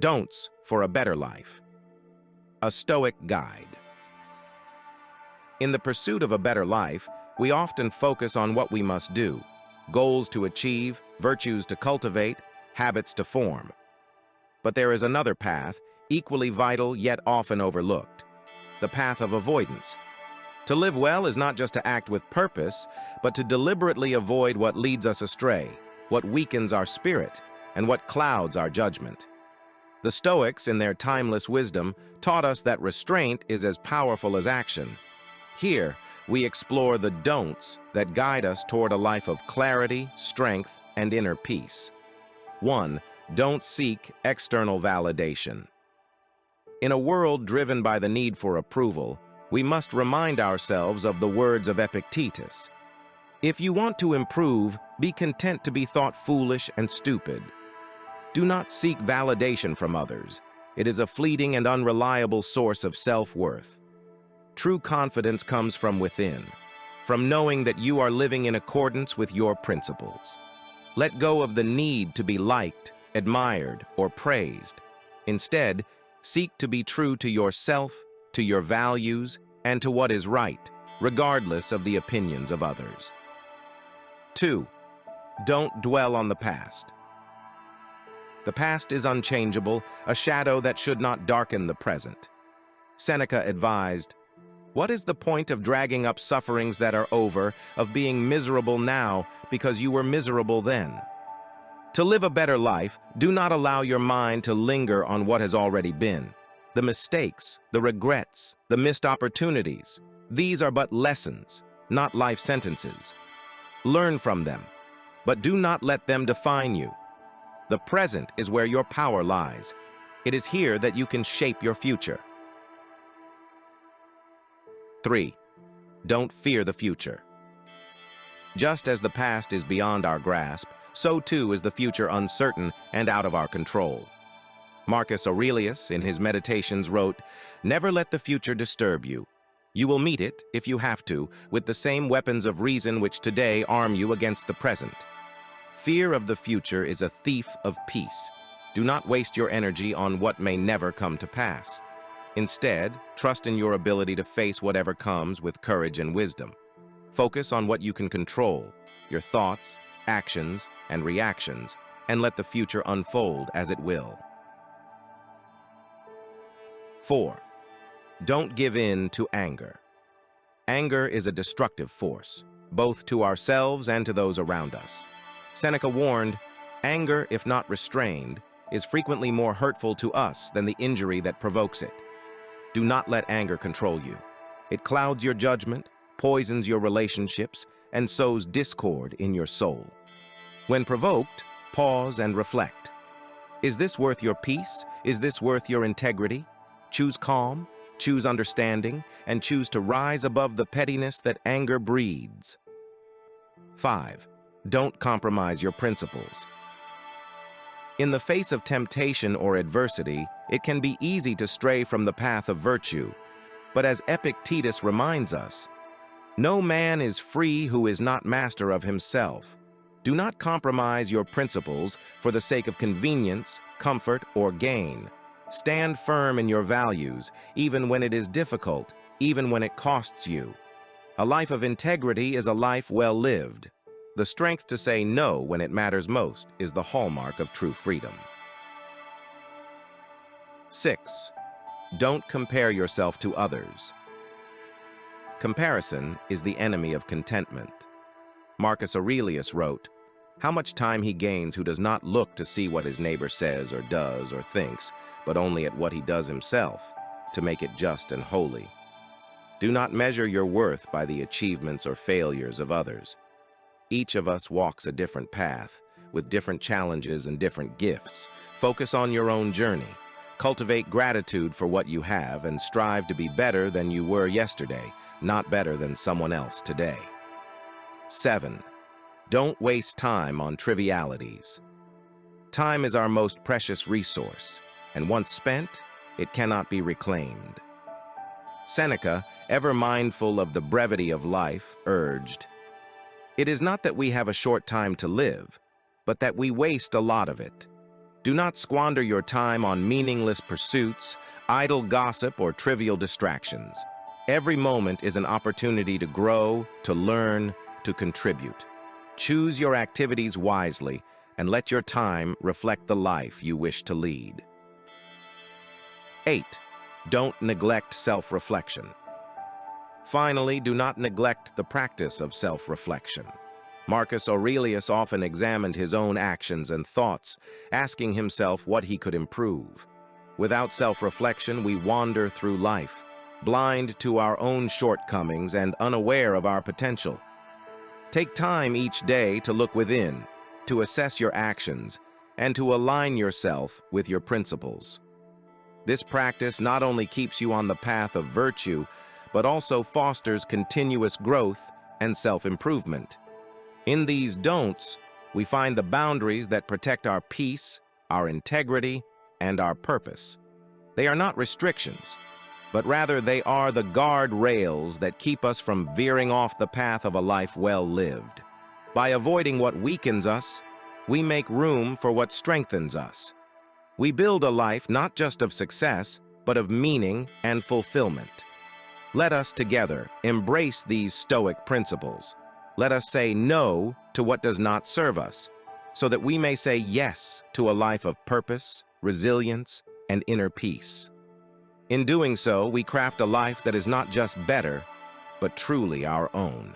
Don'ts for a better life. A Stoic guide. In the pursuit of a better life, we often focus on what we must do, goals to achieve, virtues to cultivate, habits to form. But there is another path, equally vital yet often overlooked, the path of avoidance. To live well is not just to act with purpose, but to deliberately avoid what leads us astray, what weakens our spirit, and what clouds our judgment. The Stoics, in their timeless wisdom, taught us that restraint is as powerful as action. Here, we explore the don'ts that guide us toward a life of clarity, strength, and inner peace. 1. Don't seek external validation. In a world driven by the need for approval, we must remind ourselves of the words of Epictetus. If you want to improve, be content to be thought foolish and stupid. Do not seek validation from others. It is a fleeting and unreliable source of self-worth. True confidence comes from within, from knowing that you are living in accordance with your principles. Let go of the need to be liked, admired, or praised. Instead, seek to be true to yourself, to your values, and to what is right, regardless of the opinions of others. 2. Don't dwell on the past. The past is unchangeable, a shadow that should not darken the present. Seneca advised, "What is the point of dragging up sufferings that are over, of being miserable now because you were miserable then?" To live a better life, do not allow your mind to linger on what has already been. The mistakes, the regrets, the missed opportunities, these are but lessons, not life sentences. Learn from them, but do not let them define you. The present is where your power lies. It is here that you can shape your future. 3. Don't fear the future. Just as the past is beyond our grasp, so too is the future uncertain and out of our control. Marcus Aurelius, in his Meditations, wrote, "Never let the future disturb you. You will meet it, if you have to, with the same weapons of reason which today arm you against the present." Fear of the future is a thief of peace. Do not waste your energy on what may never come to pass. Instead, trust in your ability to face whatever comes with courage and wisdom. Focus on what you can control, your thoughts, actions, and reactions, and let the future unfold as it will. 4. Don't give in to anger. Anger is a destructive force, both to ourselves and to those around us. Seneca warned, "Anger, if not restrained, is frequently more hurtful to us than the injury that provokes it." Do not let anger control you. It clouds your judgment, poisons your relationships, and sows discord in your soul. When provoked, pause and reflect. Is this worth your peace? Is this worth your integrity? Choose calm, choose understanding, and choose to rise above the pettiness that anger breeds. 5. Don't compromise your principles. In the face of temptation or adversity, it can be easy to stray from the path of virtue. But as Epictetus reminds us, "No man is free who is not master of himself." Do not compromise your principles for the sake of convenience, comfort, or gain. Stand firm in your values, even when it is difficult, even when it costs you. A life of integrity is a life well lived. The strength to say no when it matters most is the hallmark of true freedom. 6. Don't compare yourself to others. Comparison is the enemy of contentment. Marcus Aurelius wrote, "How much time he gains who does not look to see what his neighbor says or does or thinks, but only at what he does himself, to make it just and holy." Do not measure your worth by the achievements or failures of others. Each of us walks a different path, with different challenges and different gifts. Focus on your own journey. Cultivate gratitude for what you have and strive to be better than you were yesterday, not better than someone else today. 7. Don't waste time on trivialities. Time is our most precious resource, and once spent, it cannot be reclaimed. Seneca, ever mindful of the brevity of life, urged, "It is not that we have a short time to live, but that we waste a lot of it. Do not squander your time on meaningless pursuits, idle gossip, or trivial distractions. Every moment is an opportunity to grow, to learn, to contribute. Choose your activities wisely and let your time reflect the life you wish to lead. 8. Don't neglect self-reflection. Finally, do not neglect the practice of self-reflection. Marcus Aurelius often examined his own actions and thoughts, asking himself what he could improve. Without self-reflection, we wander through life, blind to our own shortcomings and unaware of our potential. Take time each day to look within, to assess your actions, and to align yourself with your principles. This practice not only keeps you on the path of virtue, but also fosters continuous growth and self-improvement. In these don'ts, we find the boundaries that protect our peace, our integrity, and our purpose. They are not restrictions, but rather they are the guardrails that keep us from veering off the path of a life well lived. By avoiding what weakens us, we make room for what strengthens us. We build a life not just of success, but of meaning and fulfillment. Let us together embrace these Stoic principles. Let us say no to what does not serve us, so that we may say yes to a life of purpose, resilience, and inner peace. In doing so, we craft a life that is not just better, but truly our own.